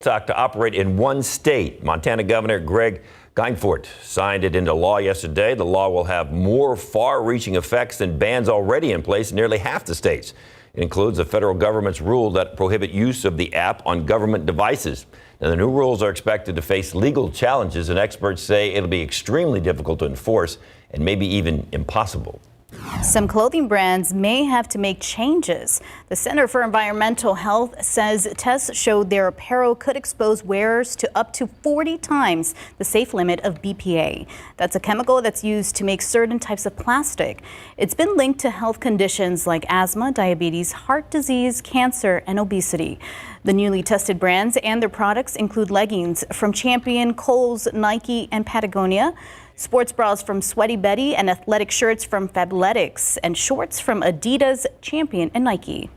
To operate in one state. Montana Governor Greg Geinfort signed it into law yesterday. The law will have more far-reaching effects than bans already in place in nearly half the states. It includes the federal government's rule that prohibit use of the app on government devices. Now, the new rules are expected to face legal challenges, and experts say it'll be extremely difficult to enforce and maybe even impossible. Some clothing brands may have to make changes. The Center for Environmental Health says tests showed their apparel could expose wearers to up to 40 times the safe limit of BPA. That's a chemical that's used to make certain types of plastic. It's been linked to health conditions like asthma, diabetes, heart disease, cancer, and obesity. The newly tested brands and their products include leggings from Champion, Kohl's, Nike, and Patagonia, sports bras from Sweaty Betty, and athletic shirts from Fabletics, and shorts from Adidas, Champion, and Nike.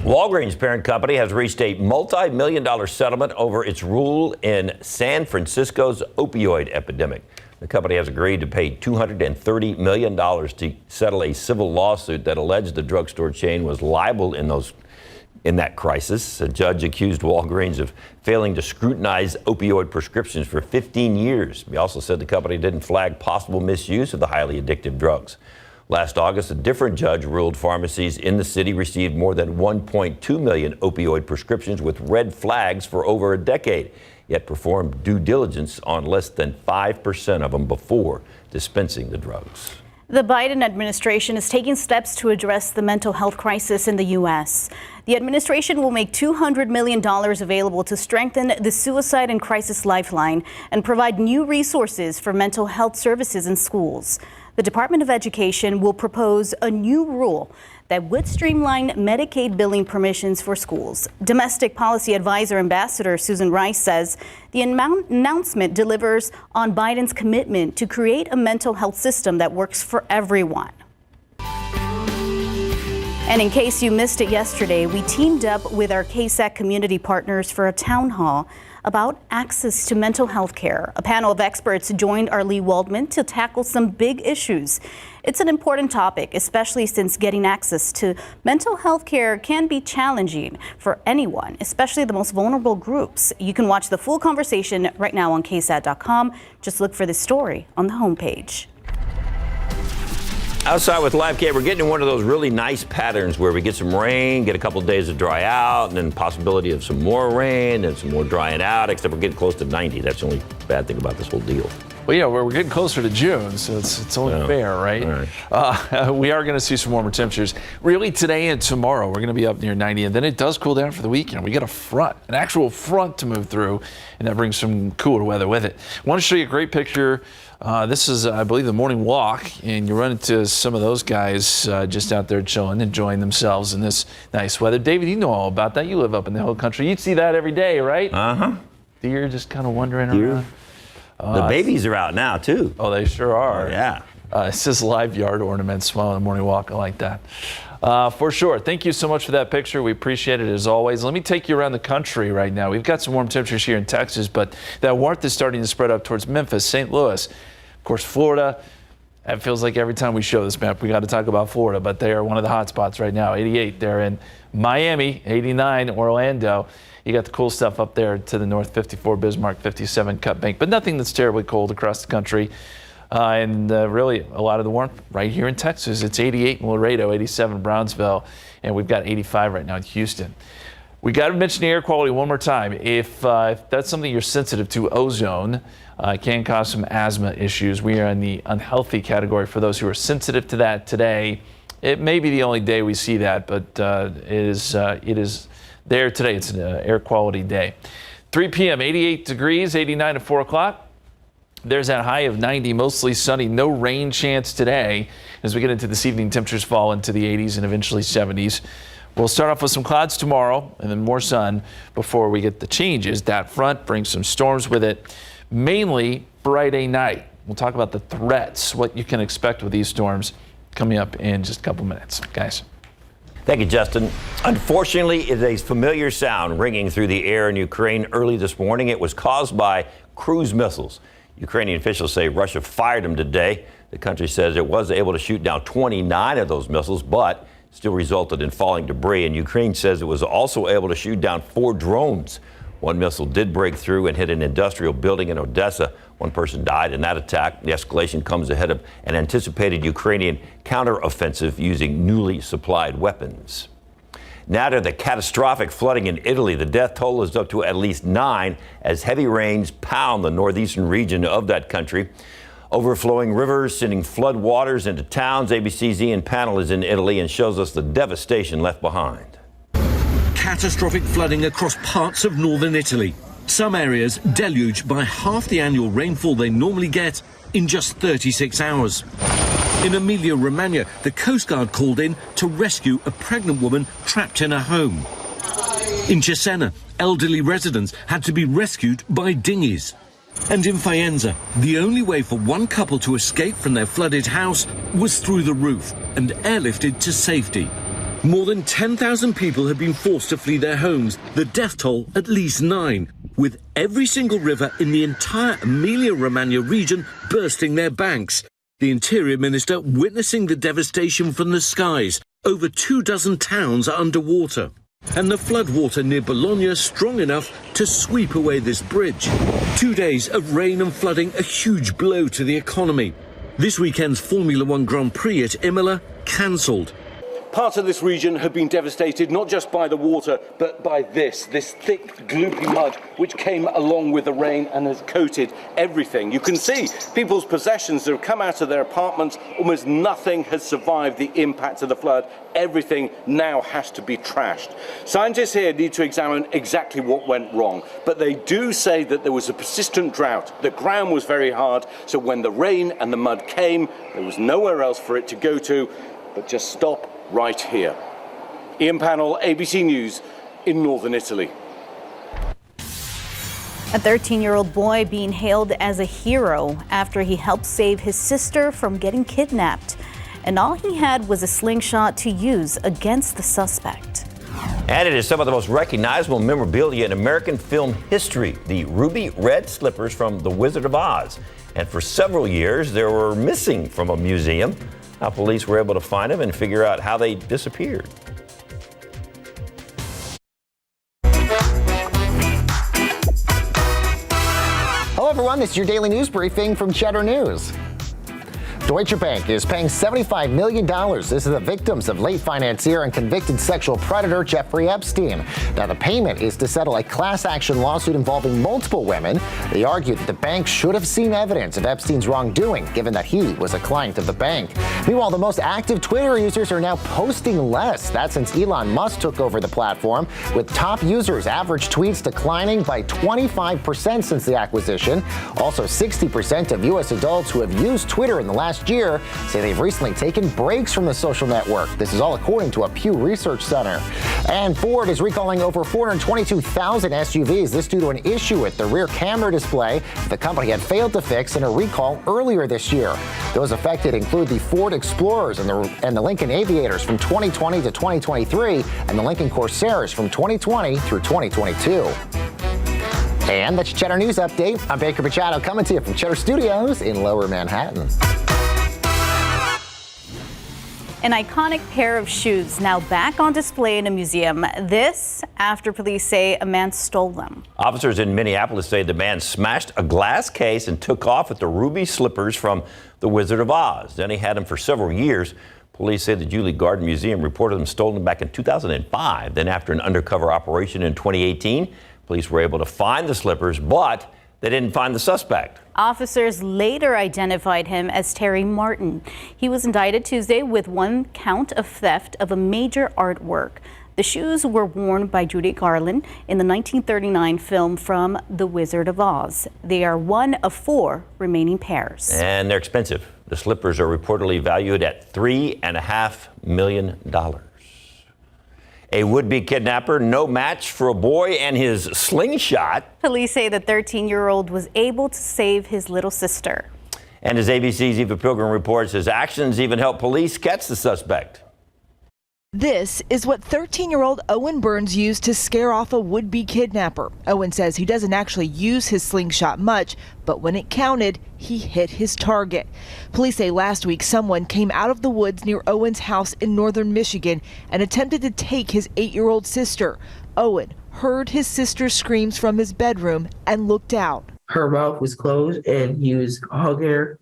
Walgreens' parent company has reached a multi-million-dollar settlement over its role in San Francisco's opioid epidemic. The company has agreed to pay $230 million to settle a civil lawsuit that alleged the drugstore chain was liable in that crisis. A judge accused Walgreens of failing to scrutinize opioid prescriptions for 15 years. He also said the company didn't flag possible misuse of the highly addictive drugs. Last August, a different judge ruled pharmacies in the city received more than 1.2 million opioid prescriptions with red flags for over a decade, yet performed due diligence on less than 5% of them before dispensing the drugs. The Biden administration is taking steps to address the mental health crisis in the U.S. The administration will make $200 million available to strengthen the Suicide and Crisis Lifeline and provide new resources for mental health services in schools. The Department of Education will propose a new rule that would streamline Medicaid billing permissions for schools. Domestic Policy Advisor Ambassador Susan Rice says the announcement delivers on Biden's commitment to create a mental health system that works for everyone. And in case you missed it yesterday, we teamed up with our KSAT community partners for a town hall about access to mental health care. A panel of experts joined our Lee Waldman to tackle some big issues. It's an important topic, especially since getting access to mental health care can be challenging for anyone, especially the most vulnerable groups. You can watch the full conversation right now on KSAT12. Just look for this story on the homepage. Outside with Live K, we're getting in one of those really nice patterns where we get some rain, get a couple of days to dry out, and then possibility of some more rain and some more drying out, except we're getting close to 90. That's the only bad thing about this whole deal. Well, yeah, we're getting closer to June, so it's only fair, right? We are going to see some warmer temperatures. Really, today and tomorrow, we're going to be up near 90, and then it does cool down for the weekend. We get an actual front to move through, and that brings some cooler weather with it. I want to show you a great picture. This is, I believe, the morning walk, and you run into some of those guys just out there chilling, enjoying themselves in this nice weather. David, you know all about that. You live up in the hill country. You'd see that every day, right? Uh-huh. Deer just kind of wandering around. The babies are out now, too. Oh, they sure are. Oh, yeah. It says live yard ornaments, smile on the morning walk. I like that. For sure. Thank you so much for that picture. We appreciate it as always. Let me take you around the country right now. We've got some warm temperatures here in Texas, but that warmth is starting to spread up towards Memphis, St. Louis, of course, Florida. It feels like every time we show this map, we got to talk about Florida, but they are one of the hot spots right now. 88 there in Miami, 89 Orlando. You got the cool stuff up there to the north, 54 Bismarck, 57 Cut Bank, but nothing that's terribly cold across the country. And really a lot of the warmth right here in Texas. It's 88 in Laredo, 87 Brownsville, and we've got 85 right now in Houston. We got to mention the air quality one more time. If that's something you're sensitive to, ozone can cause some asthma issues. We are in the unhealthy category for those who are sensitive to that today. It may be the only day we see that, but it is there today. It's an air quality day. 3 p.m., 88 degrees, 89 at 4 o'clock. There's that high of 90, mostly sunny, no rain chance today. As we get into this evening, temperatures fall into the 80s and eventually 70s. We'll start off with some clouds tomorrow and then more sun before we get the changes. That front brings some storms with it, mainly Friday night. We'll talk about the threats, what you can expect with these storms coming up in just a couple minutes, guys. Thank you, Justin. Unfortunately, it's a familiar sound ringing through the air in Ukraine early this morning. It was caused by cruise missiles. Ukrainian officials say Russia fired them today. The country says it was able to shoot down 29 of those missiles, but still resulted in falling debris. And Ukraine says it was also able to shoot down 4 drones. One missile did break through and hit an industrial building in Odessa. One person died in that attack. The escalation comes ahead of an anticipated Ukrainian counteroffensive using newly supplied weapons. Now to the catastrophic flooding in Italy. The death toll is up to at least 9 as heavy rains pound the northeastern region of that country. Overflowing rivers sending flood waters into towns. ABC's Ian Panel is in Italy and shows us the devastation left behind. Catastrophic flooding across parts of northern Italy. Some areas deluged by half the annual rainfall they normally get in just 36 hours. In Emilia-Romagna, the Coast Guard called in to rescue a pregnant woman trapped in a home. In Cesena, elderly residents had to be rescued by dinghies. And in Faenza, the only way for one couple to escape from their flooded house was through the roof and airlifted to safety. More than 10,000 people have been forced to flee their homes, the death toll at least 9, with every single river in the entire Emilia-Romagna region bursting their banks. The Interior Minister witnessing the devastation from the skies. Over 24 towns are underwater. And the floodwater near Bologna strong enough to sweep away this bridge. 2 days of rain and flooding, a huge blow to the economy. This weekend's Formula One Grand Prix at Imola cancelled. Parts of this region have been devastated not just by the water, but by this thick, gloopy mud, which came along with the rain and has coated everything. You can see people's possessions that have come out of their apartments. Almost nothing has survived the impact of the flood. Everything now has to be trashed. Scientists here need to examine exactly what went wrong, but they do say that there was a persistent drought. The ground was very hard, so when the rain and the mud came, there was nowhere else for it to go to, but just stop right here. Ian Panel, ABC News in northern Italy. A 13-year-old boy being hailed as a hero after he helped save his sister from getting kidnapped. And all he had was a slingshot to use against the suspect. And it is some of the most recognizable memorabilia in American film history, the ruby red slippers from The Wizard of Oz. And for several years, they were missing from a museum. Now police were able to find them and figure out how they disappeared. Hello everyone, this is your daily news briefing from Cheddar News. Deutsche Bank is paying $75 million. This is the victims of late financier and convicted sexual predator Jeffrey Epstein. Now, the payment is to settle a class action lawsuit involving multiple women. They argued that the bank should have seen evidence of Epstein's wrongdoing, given that he was a client of the bank. Meanwhile, the most active Twitter users are now posting less. That's since Elon Musk took over the platform, with top users' average tweets declining by 25% since the acquisition. Also, 60% of U.S. adults who have used Twitter in the last year say they've recently taken breaks from the social network. This is all according to a Pew Research Center. And Ford is recalling over 422,000 SUVs. This due to an issue with the rear camera display the company had failed to fix in a recall earlier this year. Those affected include the Ford Explorers and the Lincoln Aviators from 2020 to 2023 and the Lincoln Corsairs from 2020 through 2022. And that's your Cheddar News Update. I'm Baker Machado coming to you from Cheddar Studios in Lower Manhattan. An iconic pair of shoes now back on display in a museum. This after police say a man stole them. Officers in Minneapolis say the man smashed a glass case and took off with the ruby slippers from The Wizard of Oz. Then he had them for several years. Police say the Julie Garden Museum reported them stolen back in 2005. Then after an undercover operation in 2018, police were able to find the slippers, but they didn't find the suspect. Officers later identified him as Terry Martin. He was indicted Tuesday with 1 count of theft of a major artwork. The shoes were worn by Judy Garland in the 1939 film from The Wizard of Oz. They are one of 4 remaining pairs. And they're expensive. The slippers are reportedly valued at $3.5 million. A would-be kidnapper, no match for a boy and his slingshot. Police say the 13-year-old was able to save his little sister. And as ABC's Eva Pilgrim reports, his actions even helped police catch the suspect. This is what 13-year-old Owen Burns used to scare off a would-be kidnapper. Owen says he doesn't actually use his slingshot much, but when it counted, he hit his target. Police say last week someone came out of the woods near Owen's house in northern Michigan and attempted to take his 8-year-old sister. Owen heard his sister's screams from his bedroom and looked out. Her mouth was closed and he was hugging her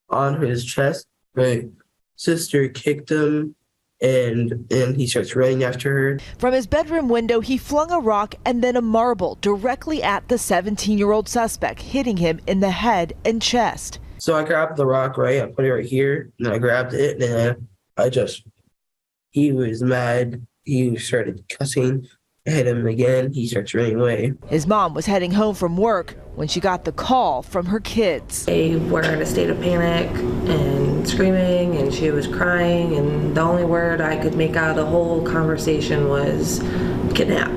on his chest. My sister kicked him and he starts running after her. From his bedroom window, he flung a rock and then a marble directly at the 17-year-old suspect, hitting him in the head and chest. So I grabbed the rock, right? I put it right here, and I grabbed it, and he was mad. He started cussing. I hit him again. He starts running away. His mom was heading home from work when she got the call from her kids. They were in a state of panic and screaming, and she was crying, and the only word I could make out of the whole conversation was kidnap.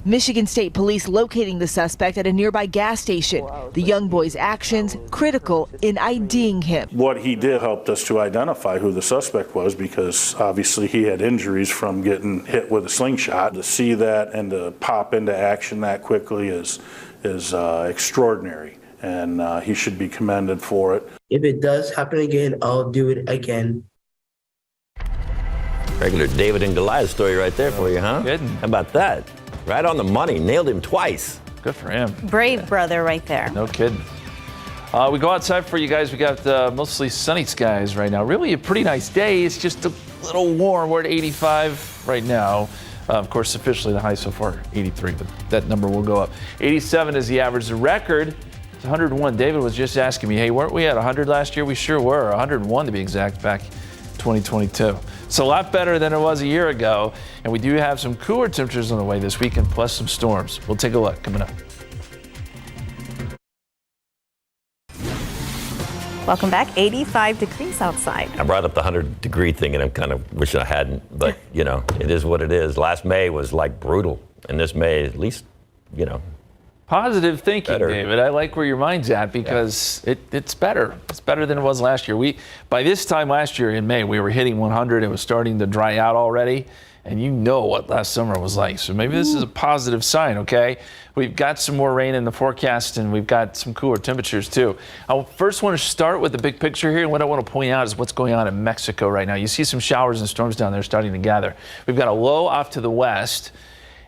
Michigan State Police locating the suspect at a nearby gas station. The young boy's actions critical in IDing him. What he did helped us to identify who the suspect was, because obviously he had injuries from getting hit with a slingshot. To see that and to pop into action that quickly is extraordinary, and he should be commended for it. If it does happen again, I'll do it again. Regular David and Goliath story right there for you, huh? Good. How about that? Right on the money. Nailed him twice. Good for him. Brave brother right there. No kidding. We go outside for you guys. We got mostly sunny skies right now. Really a pretty nice day. It's just a little warm. We're at 85 right now. Of course, officially the high so far, 83, but that number will go up. 87 is the average. The record is 101. David was just asking me, hey, weren't we at 100 last year? We sure were. 101 to be exact back 2022. It's a lot better than it was a year ago, and we do have some cooler temperatures on the way this weekend, plus some storms. We'll take a look coming up. Welcome back. 85 degrees outside. I brought up the 100-degree thing, and I'm kind of wishing I hadn't, but, you know, it is what it is. Last May was, like, brutal, and this May, at least, you know. Positive thinking, Better. David. I like where your mind's at because it's better. It's better than it was last year. By this time last year in May, we were hitting 100. It was starting to dry out already. And you know what last summer was like. So maybe this is a positive sign, okay? We've got some more rain in the forecast, and we've got some cooler temperatures, too. I first want to start with the big picture here. And what I want to point out is what's going on in Mexico right now. You see some showers and storms down there starting to gather. We've got a low off to the west,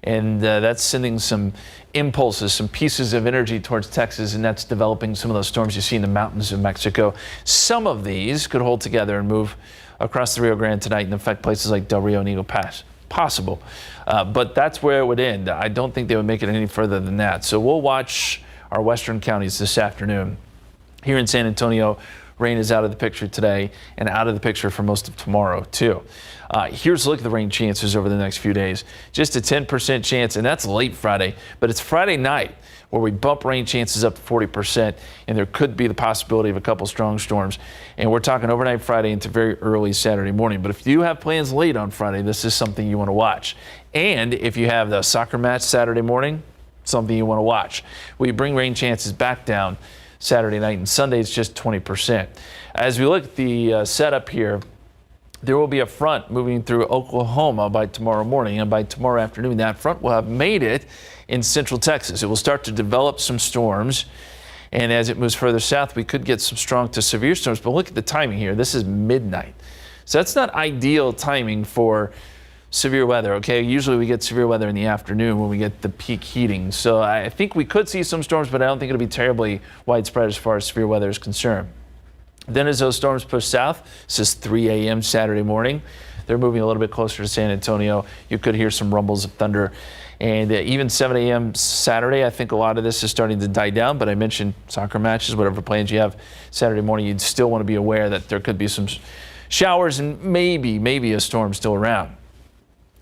and that's sending some impulses, some pieces of energy towards Texas, and that's developing some of those storms you see in the mountains of Mexico. Some of these could hold together and move across the Rio Grande tonight and affect places like Del Rio and Eagle Pass. Possible, but that's where it would end. I don't think they would make it any further than that. So we'll watch our western counties this afternoon. Here in San Antonio, rain is out of the picture today and out of the picture for most of tomorrow, too. Here's a look at the rain chances over the next few days. Just a 10% chance, and that's late Friday, but it's Friday night where we bump rain chances up to 40%, and there could be the possibility of a couple strong storms. And we're talking overnight Friday into very early Saturday morning. But if you have plans late on Friday, this is something you want to watch. And if you have the soccer match Saturday morning, something you want to watch. We bring rain chances back down Saturday night, and Sunday it's just 20%. As we look at the setup here, there will be a front moving through Oklahoma by tomorrow morning, and by tomorrow afternoon, that front will have made it in central Texas. It will start to develop some storms, and as it moves further south, we could get some strong to severe storms. But look at the timing here. This is midnight. So that's not ideal timing for severe weather, okay? Usually we get severe weather in the afternoon when we get the peak heating. So I think we could see some storms, but I don't think it'll be terribly widespread as far as severe weather is concerned. Then as those storms push south, this is 3 a.m. Saturday morning. They're moving a little bit closer to San Antonio. You could hear some rumbles of thunder. And even 7 a.m. Saturday, I think a lot of this is starting to die down. But I mentioned soccer matches, whatever plans you have Saturday morning, you'd still want to be aware that there could be some showers and maybe a storm still around.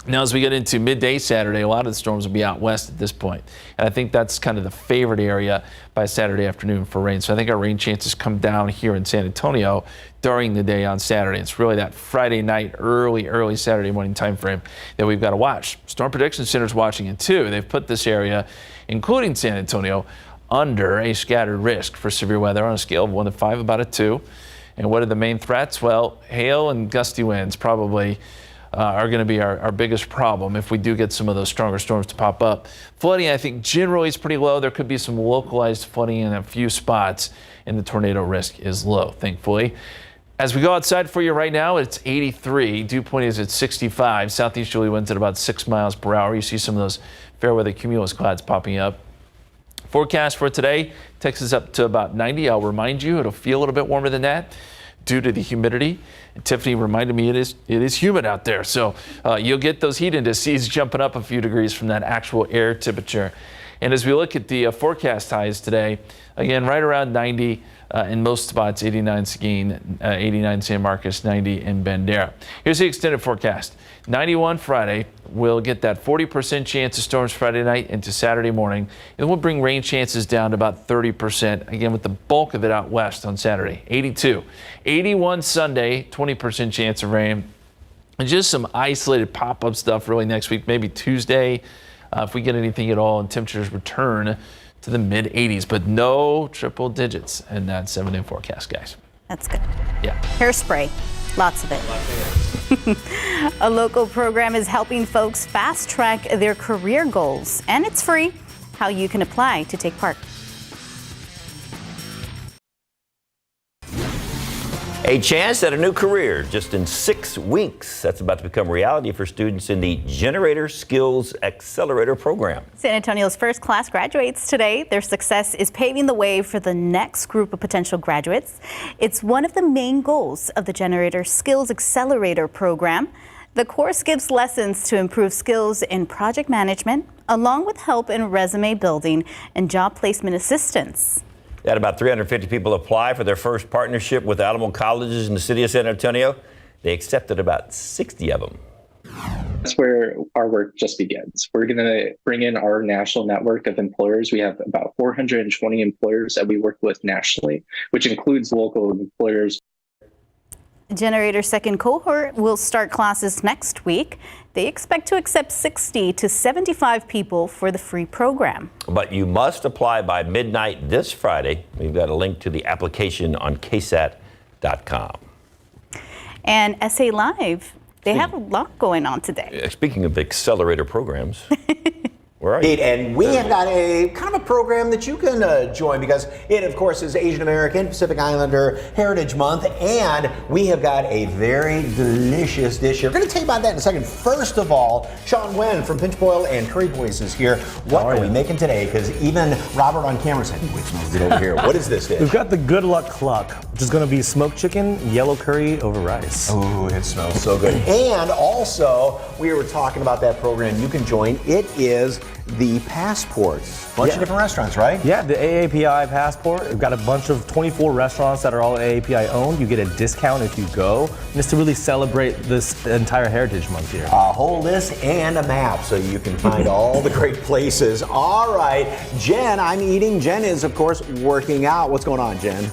Now, as we get into midday Saturday, a lot of the storms will be out west at this point. And I think that's kind of the favorite area by Saturday afternoon for rain. So I think our rain chances come down here in San Antonio during the day on Saturday. It's really that Friday night, early Saturday morning time frame that we've got to watch. Storm Prediction Center's watching it too. They've put this area, including San Antonio, under a scattered risk for severe weather on a scale of 1 to 5, about a 2. And what are the main threats? Well, hail and gusty winds probably are going to be our biggest problem if we do get some of those stronger storms to pop up. Flooding, I think, generally is pretty low. There could be some localized flooding in a few spots, and the tornado risk is low, thankfully. As we go outside for you right now, it's 83. Dew point is at 65. Southeasterly winds at about 6 miles per hour. You see some of those fair weather cumulus clouds popping up. Forecast for today, Texas up to about 90. I'll remind you, it'll feel a little bit warmer than that due to the humidity. And Tiffany reminded me it is humid out there. So you'll get those heat indices jumping up a few degrees from that actual air temperature. And as we look at the forecast highs today, again, right around 90 in most spots, 89 Seguin, 89 San Marcos, 90 in Bandera. Here's the extended forecast. 91 Friday. We'll get that 40% chance of storms Friday night into Saturday morning. And we'll bring rain chances down to about 30%, again, with the bulk of it out west on Saturday. 82. 81 Sunday, 20% chance of rain. And just some isolated pop-up stuff really next week, maybe Tuesday. If we get anything at all, and temperatures return to the mid 80s, but no triple digits in that 7-day forecast, guys. That's good. Yeah. Hairspray, lots of it. A local program is helping folks fast track their career goals, and it's free. How you can apply to take part. A chance at a new career just in 6 weeks. That's about to become reality for students in the Generator Skills Accelerator program. San Antonio's first class graduates today. Their success is paving the way for the next group of potential graduates. It's one of the main goals of the Generator Skills Accelerator program. The course gives lessons to improve skills in project management, along with help in resume building and job placement assistance. Had about 350 people apply for their first partnership with Alamo colleges in the city of San Antonio. They accepted about 60 of them. That's where our work just begins. We're going to bring in our national network of employers. We have about 420 employers that we work with nationally, which includes local employers. Generator's second cohort will start classes next week. They expect to accept 60 to 75 people for the free program. But you must apply by midnight this Friday. We've got a link to the application on KSAT12. And SA Live, they have a lot going on today. Speaking of accelerator programs, where are you? And we have got a kind of a program that you can join because it, of course, is Asian American Pacific Islander Heritage Month, and we have got a very delicious dish here. We're going to tell you about that in a second. First of all, Sean Wen from Pinch Boil and Curry Boys is here. What are we making today? Because even Robert on camera said, which smells good over here. What is this dish? We've got the Good Luck Cluck, which is going to be smoked chicken, yellow curry over rice. Oh, it smells so good. And also, we were talking about that program you can join. It is the Passports. Bunch of different restaurants, right? Yeah, the AAPI Passport. We've got a bunch of 24 restaurants that are all AAPI owned. You get a discount if you go. And it's to really celebrate this entire Heritage Month here. A whole list and a map so you can find all the great places. All right, Jen, I'm eating. Jen is, of course, working out. What's going on, Jen?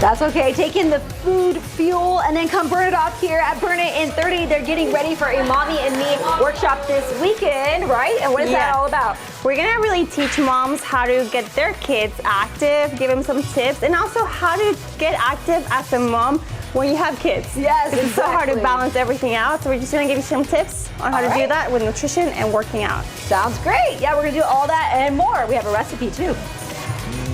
That's okay. Take in the food, fuel, and then come burn it off here at Burn It in 30. They're getting ready for a Mommy and Me workshop this weekend, right? And what is that all about? We're going to really teach moms how to get their kids active, give them some tips, and also how to get active as a mom when you have kids. Yes, It's so hard to balance everything out, so we're just going to give you some tips on how to do that with nutrition and working out. Sounds great. Yeah, we're going to do all that and more. We have a recipe too.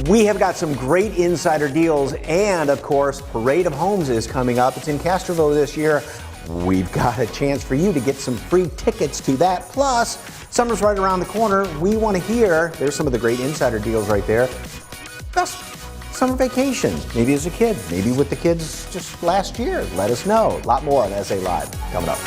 We have got some great insider deals, and of course, Parade of Homes is coming up. It's in Castroville this year. We've got a chance for you to get some free tickets to that. Plus, summer's right around the corner. We want to hear, there's some of the great insider deals right there. Best summer vacation, maybe as a kid, maybe with the kids just last year. Let us know. A lot more on SA Live coming up.